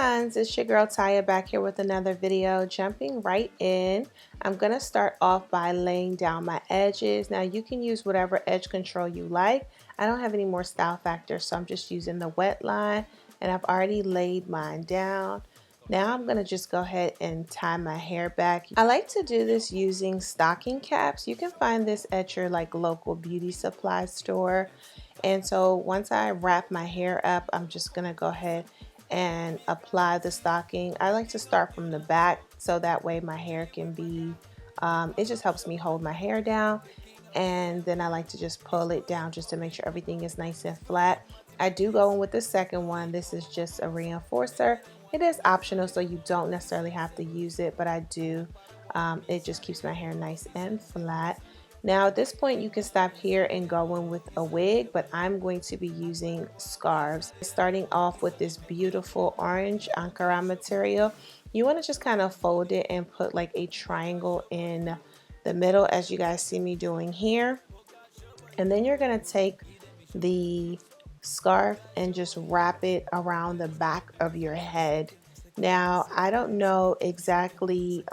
Huns, it's your girl Taya back here with another video. Jumping right in, I'm going to start off by laying down my edges. Now you can use whatever edge control you like. I don't have any more style factors, so I'm just using the wet line, and I've already laid mine down. Now I'm going to just go ahead and tie my hair back. I like to do this using stocking caps. You can find this at your local beauty supply store. And so once I wrap my hair up, I'm just going to go ahead and apply the stocking. I like to start from the back so that way my hair can be, it just helps me hold my hair down. And then I like to just pull it down just to make sure everything is nice and flat. I do go in with the second one. This is just a reinforcer. It is optional, so you don't necessarily have to use it, but I do. It just keeps my hair nice and flat. Now at this point you can stop here and go in with a wig, but I'm going to be using scarves. Starting off with this beautiful orange Ankara material, you want to just kind of fold it and put like a triangle in the middle as you guys see me doing here. And then you're going to take the scarf and just wrap it around the back of your head. Now I don't know exactly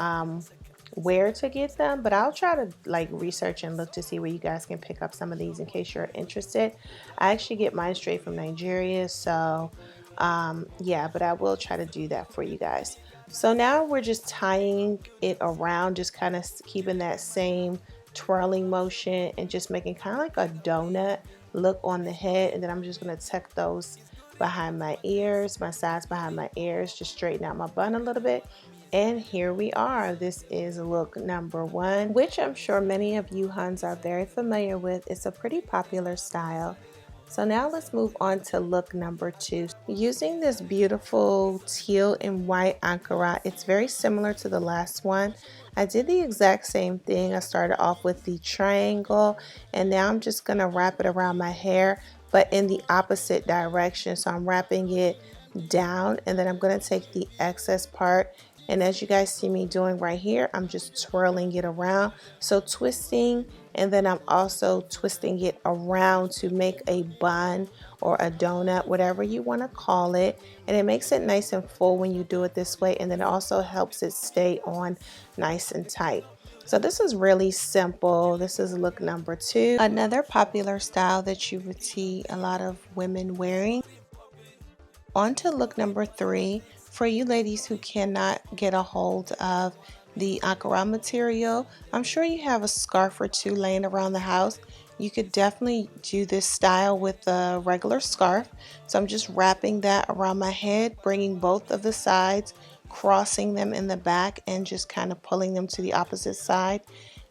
where to get them, but I'll try to research and look to see where you guys can pick up some of these in case you're interested. I actually get mine straight from Nigeria, so yeah, but I will try to do that for you guys. So now we're just tying it around, just kind of keeping that same twirling motion and just making kind of like a donut look on the head. And then I'm just going to tuck those behind my ears, my sides behind my ears, just straighten out my bun a little bit. And here we are. This is look number one, which I'm sure many of you Huns are very familiar with. It's a pretty popular style. So now let's move on to look number two. Using this beautiful teal and white Ankara, it's very similar to the last one. I did the exact same thing. I started off with the triangle, and now I'm just gonna wrap it around my hair, but in the opposite direction. So I'm wrapping it down, and then I'm gonna take the excess part, and as you guys see me doing right here, I'm just twirling it around. So twisting, and then I'm also twisting it around to make a bun or a donut, whatever you want to call it. And it makes it nice and full when you do it this way, and then it also helps it stay on nice and tight. So this is really simple. This is look number two. Another popular style that you would see a lot of women wearing. On to look number three. For you ladies who cannot get a hold of the Ankara material, I'm sure you have a scarf or two laying around the house. You could definitely do this style with a regular scarf. So I'm just wrapping that around my head, bringing both of the sides, crossing them in the back, and just kind of pulling them to the opposite side.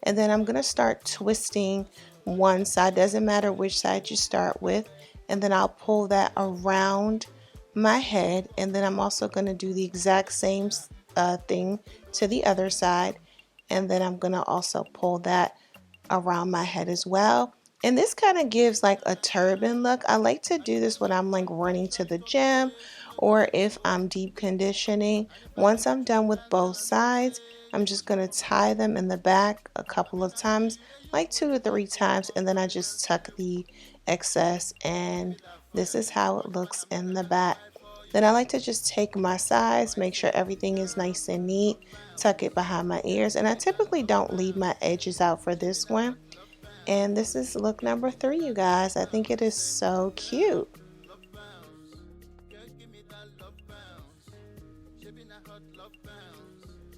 And then I'm going to start twisting one side. Doesn't matter which side you start with. And then I'll pull that around my head, and then I'm also going to do the exact same thing to the other side, and then I'm going to also pull that around my head as well. And this kind of gives like a turban look. I like to do this when I'm running to the gym or if I'm deep conditioning. Once I'm done with both sides, I'm just going to tie them in the back a couple of times, like 2 to 3 times, and then I just tuck the excess, and this is how it looks in the back. Then I like to just take my sides, make sure everything is nice and neat, tuck it behind my ears, and I typically don't leave my edges out for this one. And this is look number three, you guys. I think it is so cute.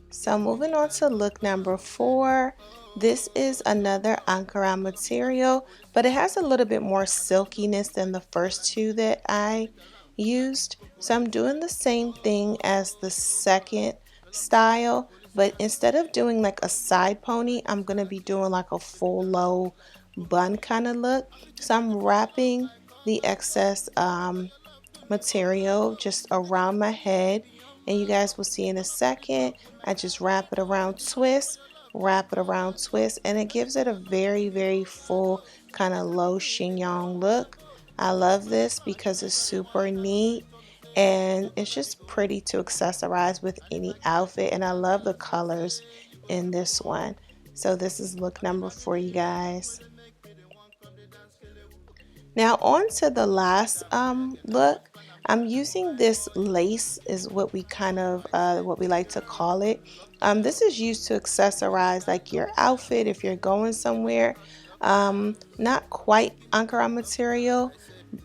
So moving on to look number four. This is another Ankara material, but it has a little bit more silkiness than the first two that I used. So I'm doing the same thing as the second style, but instead of doing like a side pony, I'm going to be doing like a full low bun kind of look. So I'm wrapping the excess material just around my head, and you guys will see in a second. I just wrap it around, twist, wrap it around, twist, and it gives it a very, very full kind of low chignon look. I love this because it's super neat and it's just pretty to accessorize with any outfit, and I love the colors in this one. So this is look number four, you guys. Now on to the last look. I'm using this lace is what we kind of what we like to call it. This is used to accessorize like your outfit if you're going somewhere. Not quite Ankara material,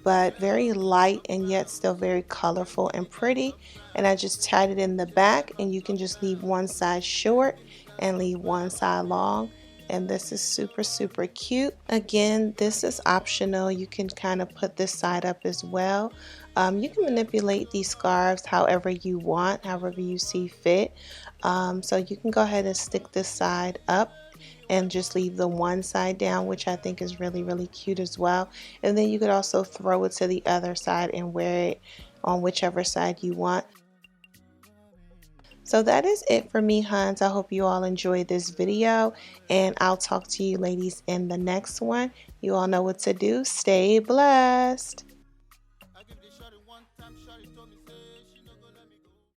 but very light and yet still very colorful and pretty. And I just tied it in the back, and you can just leave one side short and leave one side long. And this is super cute. Again, this is optional. You can kind of put this side up as well. You can manipulate these scarves however you want, however you see fit. So you can go ahead and stick this side up and just leave the one side down, which I think is really cute as well. And then you could also throw it to the other side and wear it on whichever side you want. So that is it for me, Huns. I hope you all enjoyed this video, and I'll talk to you ladies in the next one. You all know what to do. Stay blessed.